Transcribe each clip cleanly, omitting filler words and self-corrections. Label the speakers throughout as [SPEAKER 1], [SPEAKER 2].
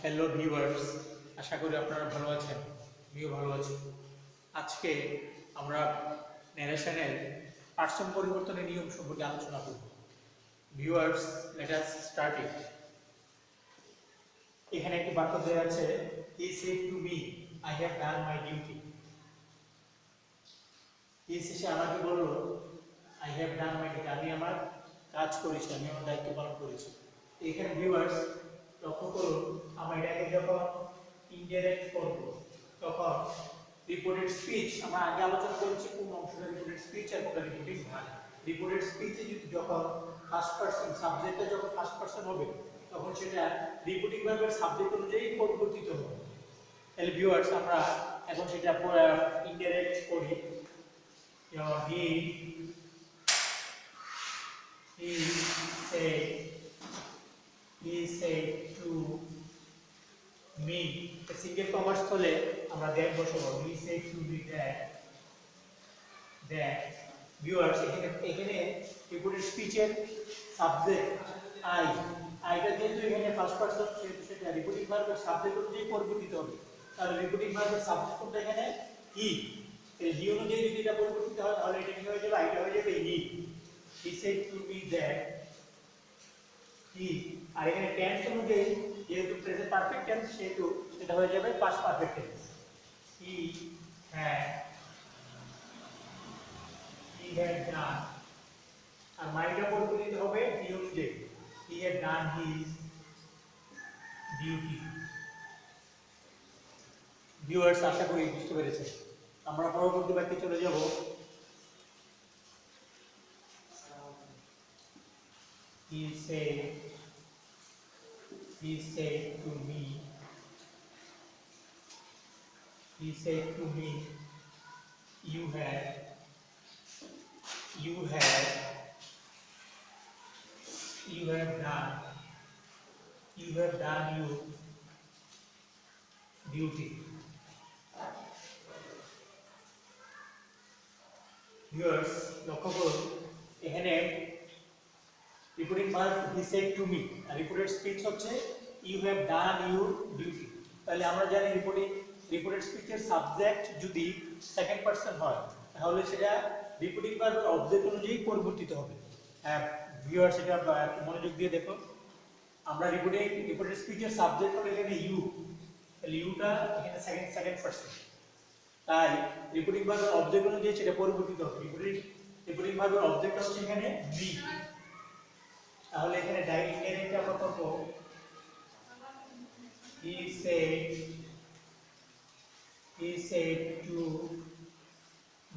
[SPEAKER 1] Hello viewers, আশা করি আপনারা ভালো আছেন। আমিও ভালো আছি। আজকে আমরা ন্যারেশনের পার্সন পরিবর্তনের নিয়ম সম্পর্কে আলোচনা করব। Viewers, let us start it. এখানে একটি বাক্য দেওয়া আছে, he said to me, I have done my duty. He say আমাকে বলল, I have done my duty, আমি আমার কাজ করেছি, আমি আমার দায়িত্ব পালন করেছি। এখানে ভিউয়ার্স লক্ষ্য করুন, আমরা এটাকে যখন ইনডাইরেক্ট করব তখন রিপোর্টেড স্পিচ, আমরা আগে আলোচনা করেছি কোন অংশটা রিপোর্টেড স্পিচ আর কোনটা রিপোর্টিং ভার্ব। রিপোর্টেড স্পিচে যখন ফার্স্ট পারসন, সাবজেক্টটা যখন ফার্স্ট পারসন হবে তখন সেটা রিপোর্টিং ভার্বের সাবজেক্ট অনুযায়ী পরিবর্তিত হবে। তাহলে ভিউয়ার্স আমরা এখন সেটা ইনডাইরেক্ট করি। he said he said to me, single commerce হলে আমরা দ্যাট বসাবো। he said to me that viewers এখানে রিপোর্টেড স্পিচের সাবজেক্ট আইটা যেহেতু এখানে ফার্স্ট পারসন, সেটা রিপোর্টিং ভার্বের সাবজেক্ট অনুযায়ী পরিবর্তিত হবে। তাহলে রিপোর্টিং ভার্বের সাবজেক্ট কোনটা এখানে? হি। এই হি অনুযায়ী যদি এটা পরিবর্তিত হয় তাহলে এটা কি হয়ে যাবে? আইটা হয়ে যাবে হি। he said to me that he, আর এখানে টেন্স অনুযায়ী যেহেতু প্রেজেন্ট পারফেক্ট টেন্স সেহেতু এটা হয়ে যাবে past perfect tense. he had done, আর মাইটা পরিবর্তিত হবে হি অনুযায়ী। he had done his duty। Viewers, আশা করি বুঝতে পেরেছেন। আমরা পরবর্তী বাক্যে চলে যাব। he said to me, you have done your duty। Viewers, লক্ষ্য করুন এখানে reporting verb he said to me আর রিপোর্টেড স্পিচ হচ্ছে you have done your duty. তাহলে আমরা জানি রিপোর্টেড স্পিচের সাবজেক্ট যদি সেকেন্ড পারসন হয় তাহলে সেটা রিপোর্টিং ভার্বের অবজেক্ট অনুযায়ী পরিবর্তিত হবে। ভিউয়ার্স, এটা মনোযোগ দিয়ে দেখো। আমরা রিপোর্টেড স্পিচের সাবজেক্ট হলো এখানে ইউ, তাহলে ইউটা এখানে সেকেন্ড পারসন, তাই রিপোর্টিং ভার্বের অবজেক্ট অনুযায়ী সেটা পরিবর্তিত হবে। রিপোর্টিং ভার্বের অবজেক্ট হচ্ছে এখানে মি। তাহলে এখানে ইনডাইরেক্ট আমরা করব he said to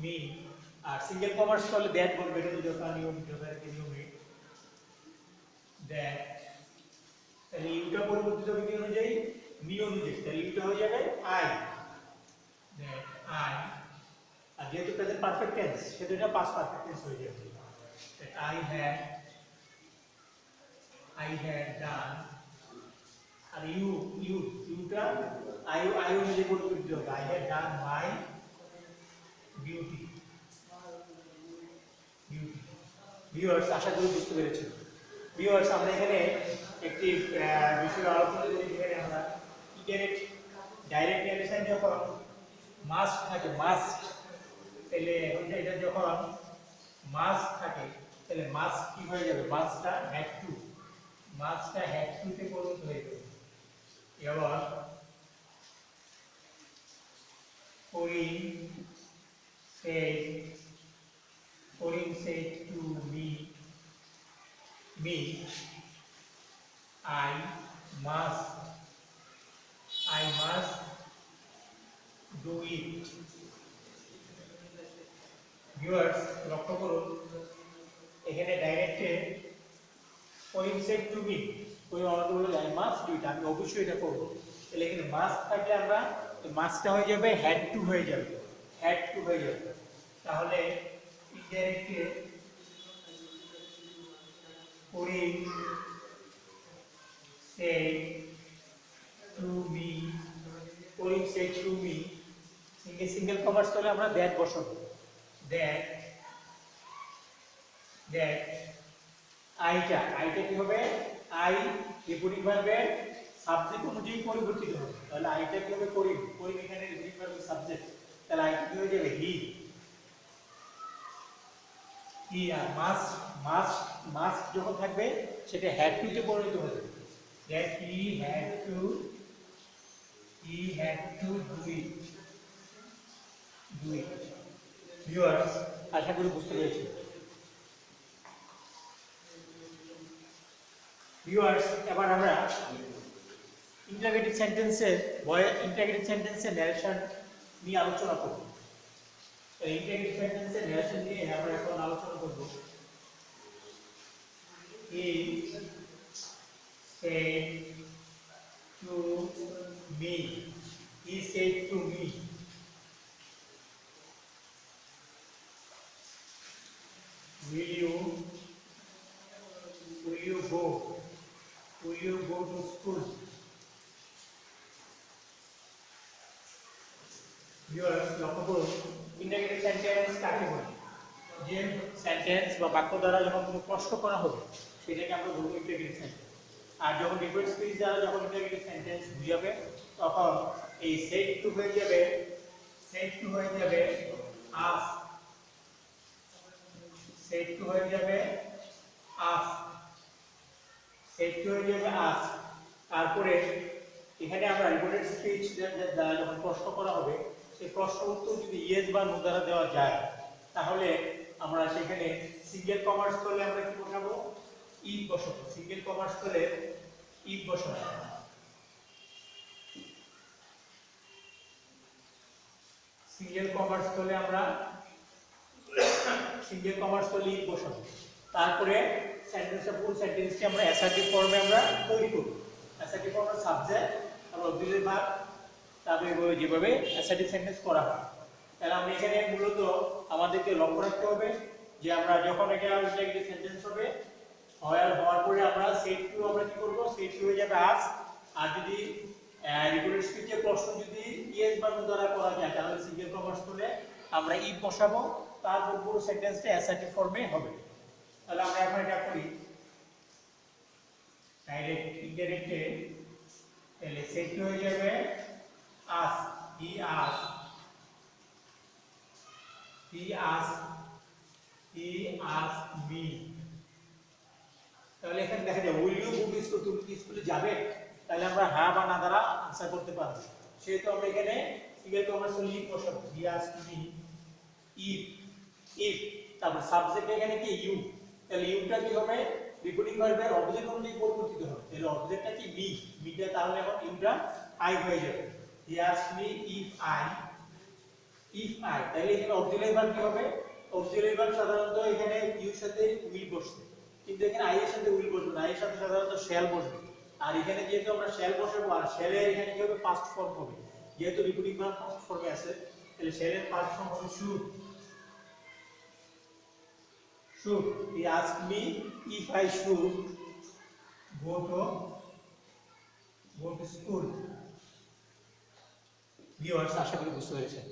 [SPEAKER 1] me, আর সিঙ্গেল কমার্স করলে দ্যাট বলবে, এটা যদি আমরা নিয়মে দ্যাট, তাহলে ইউটা পরিবর্তিত হবে কি অনুযায়ী? মি অনুযায়ী। তাহলে ইউটা হয়ে যাবে আই, দ্যাট আই, আর যেহেতু প্রেজেন্ট পারফেক্ট টেন্স সেটা এটা পাস্ট পারফেক্ট টেন্স হয়ে যাবে। দ্যাট I had done, আর ইউটা আই অনুযায়ী পরিবর্তিত হবে। I had done my duty। Viewers, আশা করি বুঝতে পেরেছেন। ভিউয়ার্স, আমরা এখানে একটি বিষয় আলোচনা করি, যেখানে আমরা ডাইরেক্ট ন্যারেশন যখন মাস্ট থাকে, তাহলে এটা যখন মাস্ট থাকে তাহলে মাস্ট কি হয়ে যাবে? মাস্টটা হ্যাড টু তে পরিণত হয়ে যাবে। এবার Corinne said to me, I must do it। Viewers, লক্ষ্য করুন এখানে ডাইরেক্টে Corinne said to me, আমাকে বলল I must do it, আমি অবশ্যই এটা করব। তাহলে এখানে মাস্ট থাকলে আমরা মাস্টটা হয়ে যাবে হ্যাড টু হয়ে যাবে। তাহলে ইনডাইরেক্টে Corinne said to me, single commerce হলে আমরা দ্যাট বসাবো। দ্যাট আইটা কি হবে? আই রিপোর্টিং ভার্বের সাবজেক্ট অনুযায়ী পরিবর্তিত হবে। তাহলে আইটা কি হবে? করিম। করিম এখানে রিপিট ভার্ব সাবজেক্ট, তাহলে আইটা কি হয়ে যাবে? হি। হি আর মাস্ট, মাস্ট, মাস্ট যখন থাকবে সেটা হ্যাড টু তে পরিণত হবে। That he had to do it, do it. Viewers, আশা করি বুঝতে পেরেছি। ভিউয়ার্স, এবার আমরা ইন্টারোগেটিভ সেন্টেন্সের ন্যারেশন নিয়ে আলোচনা করব। ইন্টারোগেটিভ সেন্টেন্সের ন্যারেশন নিয়ে আমরা এখন আলোচনা করব। হি said to me, he said to me, will you go to school? Viewers, লক্ষ্য করুন ইন্টারোগেটিভ সেন্টেন্স কাকে বলে? যে সেন্টেন্স বা বাক্য দ্বারা যখন কোনো প্রশ্ন করা হবে সেটাকে আমরা বলবো ইন্টারোগেটিভ সেন্টেন্স। আর যখন ডিফারেন্ট স্পিচ দ্বারা যখন ইন্টারোগেটিভ সেন্টেন্স বুঝাবে তখন এই সেড টু হয়ে যাবে আস, সেড টু হয়ে যাবে আস, তারপরে এখানে আমরা রিপোর্টেড স্পিচ দ্বারা যখন প্রশ্ন করা হবে সেই প্রশ্ন উত্তর যদি ইয়েস বা নো দ্বারা দেওয়া যায় তাহলে আমরা সেখানে সিঙ্গেল কমার্স করলে আমরা কি বসাবো? ইফ বসাবো। সিঙ্গেল কমার্স করলে ইফ বসাবো। সিঙ্গেল কমার্স করলে আমরা ইফ বসাবো। তারপরে সেন্টেন্সটা ফুল সেন্টেন্সটি আমরা অ্যাসার্টিভ ফর্মে আমরা তৈরি করব। অ্যাসার্টিভ ফর্মের সাবজেক্ট আর অক্সিলারি ভার্ব, তারপরে যেভাবে অ্যাসার্টিভ সেন্টেন্স করা হয়। তাহলে আমরা এখানে মূলত আমাদেরকে লক্ষ্য রাখতে হবে যে আমরা যখন এটা ইন্টারোগেটিভ সেন্টেন্স হবে হওয়ার পরে আমরা সেড টু আমরা কি করব? সেড টু হয়ে যাবে আস। আর যদি রিপোর্টেড স্পিচে প্রশ্ন যদি ইয়েস বা নো দ্বারা করা যায় তাহলে সিঙ্গেল কমার্স করলে আমরা ইফ বসাবো। তারপর পুরো সেন্টেন্সটা অ্যাসার্টিভ ফর্মে হবে। তাহলে আমরা এখন এটা করি ইনডাইরেক্টে। তাহলে সেড টু হয়ে যাবে আস, হি asked me। তাহলে এখানে দেখা যায় will you go to school, তুমি কি স্কুলে যাবে? তাহলে আমরা হ্যাঁ বা না দ্বারা আনসার করতে পারবো। সেহেতু আমরা এখানে সিঙ্গেল কমার্স ইফ বসাবো। হি asked me ইফ, তারপর সাবজেক্ট এখানে কি? ইউ। তাহলে ইউটা কি হবে? রিপিটিং ভার্বের অবজেক্ট অনুযায়ী পরিবর্তিত হবে। তাহলে অবজেক্টটা কি? মি। মিটা তাহলে এখন ইউটা আই হয়ে যাবে। হি asked me if I, তাহলে এখানে অক্সিলারি ভার্ব কি হবে? অক্সিলারি ভার্ব সাধারণত এখানে ইউর সাথে উইল বসবে, কিন্তু এখানে আই এর সাথে উইল বসবে না, আই এর সাথে সাধারণত শ্যাল বসবে। আর এখানে যেহেতু আমরা শ্যাল বসাবো আর শ্যালের এখানে কি হবে? পাস্ট ফর্ম হবে, যেহেতু রিপিটিং ভার্ব পাস্ট ফর্মে আছে তাহলে শ্যালের পাস্ট ফর্ম হবে should. He asked me if I should go to school। Viewers, আশা করি বুঝতে পেরেছেন।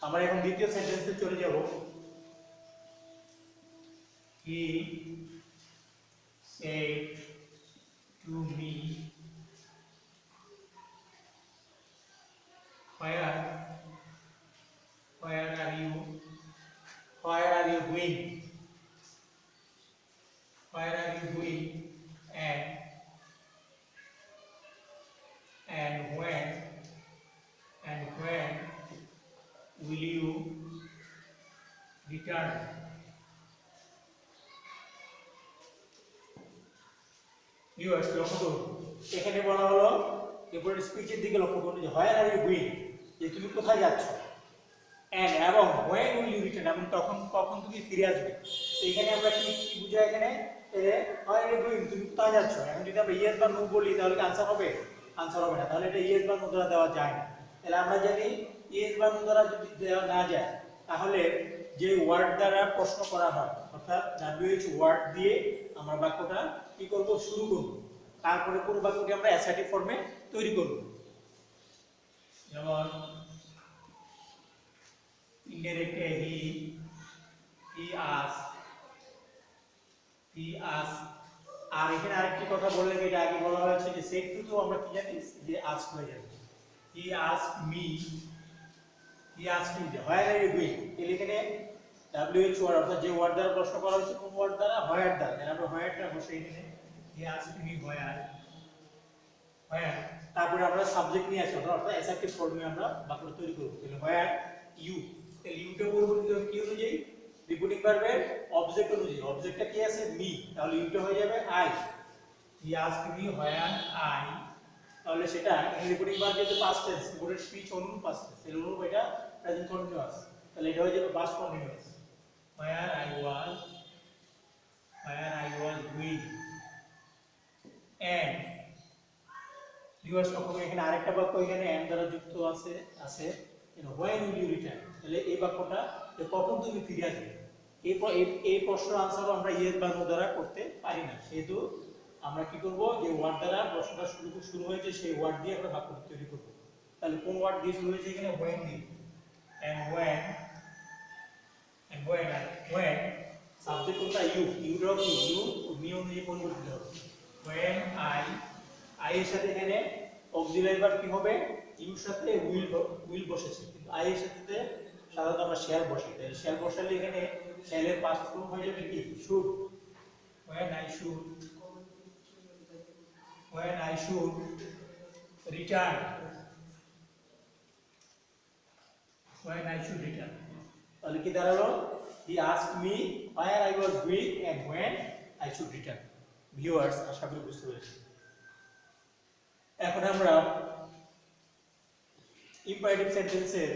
[SPEAKER 1] আমরা এখন দ্বিতীয় সেন্টেন্সে চলে যাব। He said to me, where are you going? Where are you going? And when will you return? Viewers, লক্ষ্য করুন এখানে বলা হলো রিপোর্টেড স্পিচের দিকে লক্ষ্য করুন যে হোয়ার আর ইউ গোইং, যে তুমি কোথায় যাচ্ছ, এন্ড এবং হোয়েন উইল ইউ রিটার্ন, এবং কখন তুমি ফিরে আসবে। তো এখানে আমরা কি বুঝাই? এখানে হোয়ার আর ইউ গোইং, তুমি কোথায় যাচ্ছ। এখন যদি আমরা ইয়েস বা নো বলি তাহলে কি আনসার হবে? আনসার হবে না। তাহলে এটা ইয়েস বা নো দ্বারা দেওয়া যায় না। তাহলে আমরা জানি ইয়েস বা নো দ্বারা যদি দেওয়া না যায় তাহলে যে ওয়ার্ড দ্বারা প্রশ্ন করা হয় অর্থাৎ WH ওয়ার্ড দিয়ে আমরা বাক্যটা কি করব? শুরু করব। তারপরে পুরো বাক্যটি আমরা অ্যাসার্টিভ ফর্মে তৈরি করব। যেমন ইনডাইরেক্টে he asked আর এখানে আরেকটি কথা বললে যে এটা আগে বলা হয়েছে যে সেট টু তো আমরা কি জানি যে আস্ক হয়ে যাবে he ask me where are you going তাহলে এখানে WH ওয়ার্ড অর্থাৎ যে ওয়ার্ড দ্বারা প্রশ্ন করা হচ্ছে কোন ওয়ার্ড দ্বারা হোয়ার দ্বারা তাহলে আমরা হোয়ারটা বসে এখানে হি আস্ক মি হোয়ার তারপরে আমরা সাবজেক্ট নিয়ে আসি অর্থাৎ অ্যাসার্টিভ ফর্মে আমরা বাক্য তৈরি করব তাহলে হোয়ার ইউ তাহলে ইউটা পরিবর্তিত হবে কি অনুযায়ী রিপিটিং ভার্বের অবজেক্ট অনুযায়ী অবজেক্টটা কি আছে মি তাহলে ইউটা হয়ে যাবে I he ask me where I তাহলে সেটা রিপিটিং ভার্ব যেহেতু পাস্ট টেন্স রিপিটেড স্পিচ অনুরূপ পাস্ট টেন্স এর অনুরূপ এটা প্রেজেন্ট কন্টিনিউয়াস তাহলে এটা হয়ে যাবে past continuous where I was going and viewers লক্ষ্য করুন এখানে আরেকটা বাক্য এখানে এন্ড দ্বারা যুক্ত আছে when will you return তাহলে এই বাক্যটা যে কখন তুমি ফিরে আসবে এই প্রশ্নের আনসার আমরা ইয়েস বা নো দ্বারা করতে পারি না সেহেতু আমরা কি করব যে ওয়ার্ড দ্বারা প্রশ্নটা শুরু হয়েছে সেই ওয়ার্ড দিয়ে আমরা বাক্য তৈরি করব তাহলে কোন ওয়ার্ড দিয়ে শুরু হয়েছে এখানে when দিয়ে and when সাবজেক্ট কোনটা ইউ ডট ইউ মি অনুযায়ী পরিবর্তিত হবে when I এর সাথে এখানে অক্সিলারি ভার্ব কি হবে ইউর সাথে উইল বসেছে কিন্তু আই এর সাথে সাধারণত আমরা শেল বসাই তাই শেল বসালে এখানে শেলের পাস্ট ফর্ম হয়ে যাবে কি should when I should return তাহলে কি দাঁড়ালো he asked me where I was going and when I should return viewers আশা করি বুঝতে পেরেছেন এখন আমরা ইম্পারেটিভ সেন্টেন্সের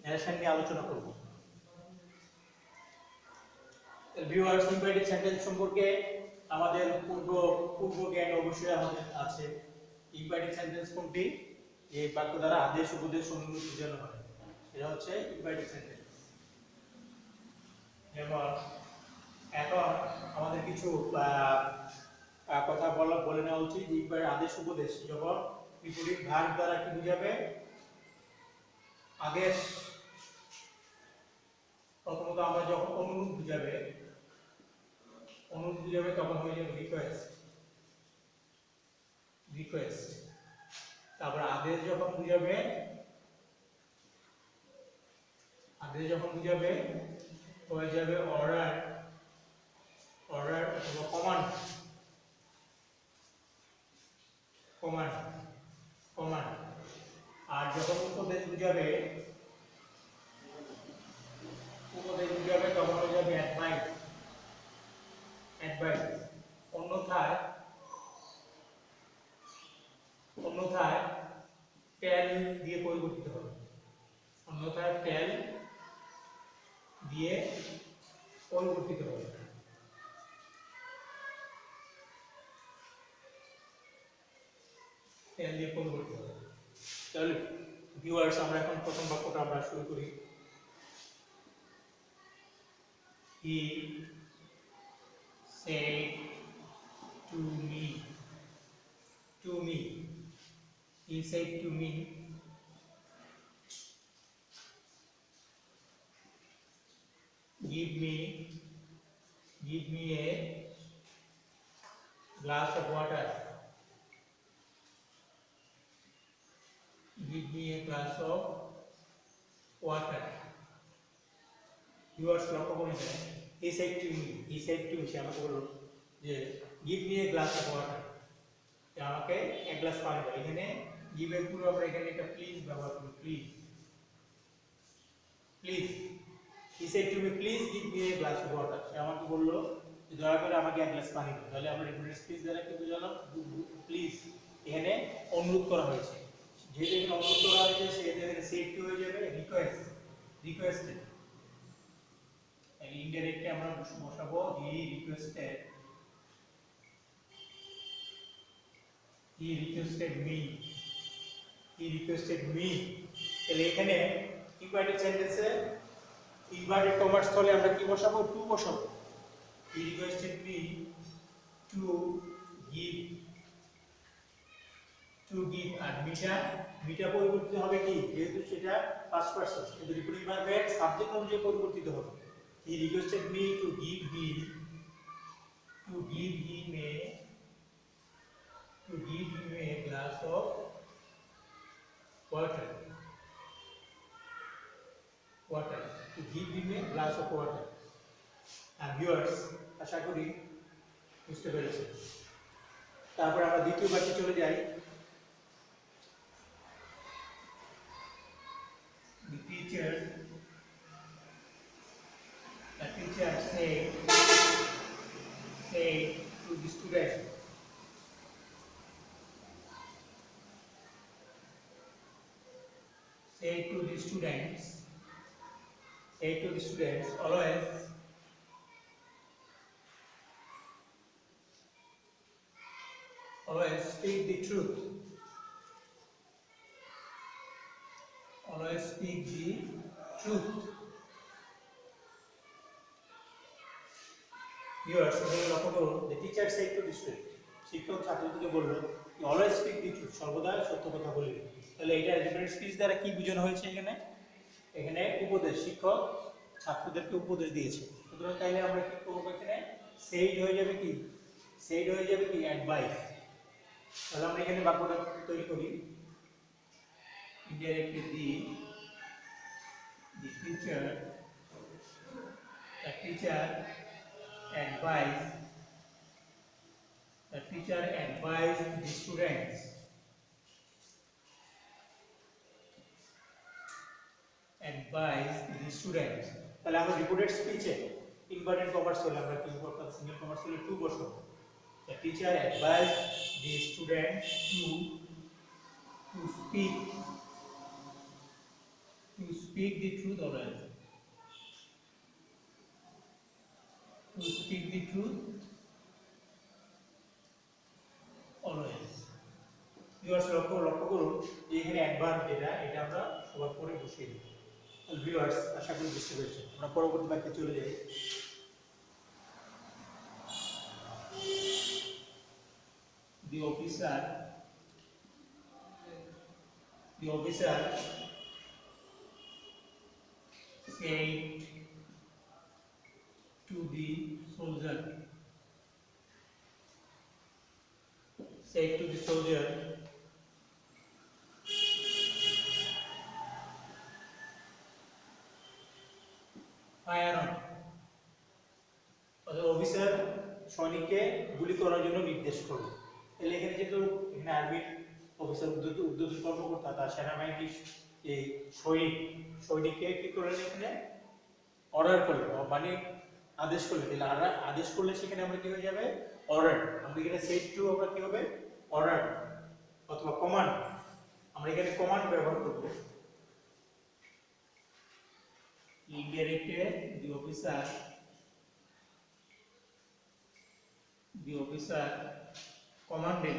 [SPEAKER 1] ন্যারেশন নিয়ে আলোচনা করব ভিউয়ার্স ইম্পারেটিভ সেন্টেন্স সম্পর্কে আমাদের পূর্ব জ্ঞান অবশ্যই আমাদের আছে ইম্পারেটিভ সেন্টেন্স কোনটি এই বাক্য দ্বারা আদেশ উপদেশ অনুরোধ বোঝানো হয় এটা হচ্ছে ইম্পারেটিভ সেন্টেন্স যেমন এখন আমাদের কিছু কথা বলে নেওয়া উচিত যে আদেশ উপদেশ যখন বিপরীত ভার্ব দ্বারা কি বোঝাবে আদেশ প্রথমত আমরা যখন অনুরোধ বুঝাবে তখন হয়ে যাবে রিকোয়েস্ট তারপর আদেশ যখন বুঝাবে হয়ে যাবে অর্ডার অথবা কমান্ড আর যখন উপদেশ বুঝাবে তখন হয়ে যাবে অ্যাডভাইস অন্যথায় টেল দিয়ে পরিবর্তিত হবে তাহলে ভিউয়ার্স আমরা এখন প্রথম বাক্যটা আমরা শুরু করি he said to me give me a glass of water viewers লক্ষ্য করুন he said to me সে আমাকে বলল যে give me a glass of water আমাকে এক গ্লাস পানি দাও এখানে give এর পুরো আমরা এখানে একটা প্লিজ ব্যবহার করি please he said to me please give me a glass of water সে আমাকে বলল যে দয়া করে আমাকে এক গ্লাস পানি দাও তাহলে আমরা রিপিটেড স্পিচ দ্বারা কি বুঝালাম প্লিজ এখানে অনুরোধ করা হয়েছে যেহেতু এখানে অনুরোধ করা হয়েছে সেটা এখানে সেড টু হয়ে যাবে রিকোয়েস্টেড ইনডাইরেক্টলি আমরা বসাবো he requested me তাহলে এখানে ইম্পারেটিভ সেন্টেন্সে ইনভার্টেড কমাস স্থলে আমরা কি বসাবো টু বসাবো he requested me to give আর মিটা পরিবর্তিত হবে কি যেহেতু সেটা ফার্স্ট পারসন কিন্তু রিপিটিং ভার্বের সাবজেক্ট অনুযায়ী পরিবর্তিত হবে he requested me to give him a to give him a glass of water. To give him a glass of water. And viewers, আশা করি বুঝতে পেরেছেন। তারপর আমরা দ্বিতীয় বাক্যে চলে যাই। The teacher said to the student, always speak the truth. Always speak the truth. Viewers, the teacher said to the student, শিক্ষক ছাত্রদেরকে বলল, always speak the truth, সর্বদা সত্য কথা বলবে। তাহলে এটা ডিফারেন্ট স্পিচ দ্বারা কি বোঝানো হয়েছে এখানে? এখানে উপদেশ, শিক্ষক ছাত্রদেরকে উপদেশ দিয়েছে। সুতরাং তাইলে আমরা কি করব এখানে? said হয়ে যাবে কি? অ্যাডভাইস। তাহলে আমরা এখানে বাক্যটা তৈরি করি। Indirectly the teacher advised the students তাহলে আমরা রিপোর্টেড স্পিচে ইনভার্টেড কমার্স হলে আমরা কি করব? সিঙ্গেল কমার্স হলে টু বসাবো। The teacher advised the students to speak the truth always. Viewers লক্ষ্য করুন যে এখানে অ্যাডভার্ব যেটা এটা আমরা সবার পরে বসিয়ে দিই। তাহলে ভিউয়ার্স আশা করি বুঝতে পেরেছেন। আমরা পরবর্তী বাক্যে চলে যাই। The officer said to the soldier, fire on. Officer সৈনিককে গুলি করার জন্য নির্দেশ করল। তাহলে এখানে যেহেতু এখানে আর্মির অফিসার উদ্যোগী কর্মকর্তা তার সেনাবাহিনীর এই সৈনিককে কি করলেন? এখানে অর্ডার করলেন, মানে আদেশ করলেন। তাহলে আদেশ করলে সেখানে আমরা কি হয়ে যাবে? অর্ডার। আমরা এখানে সেট টু আমরা কি হবে? অর্ডার অথবা কমান্ড। আমরা এখানে কমান্ড ব্যবহার করব। Indirected the officer commanded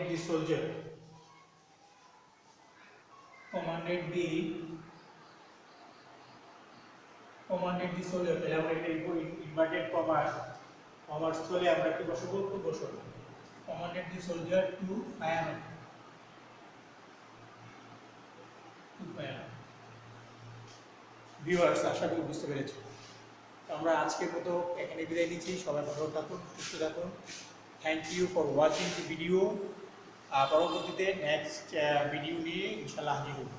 [SPEAKER 1] the soldier তাহলে আমরা এটা ইনভার্টেড কমার্স চলে আমরা কি বসাবো? টু বসাবো। commanded the soldier to fire on. Viewers আশা করি বুঝতে পেরেছি। আমরা আজকের মতো এখানে বিদায় নিচ্ছি। সবাই ভালো থাকুন, সুস্থ থাকুন। Thank you for watching the video. পরবর্তীতে নেক্সট ভিডিও নিয়ে ইনশাআল্লাহ হাজির হব।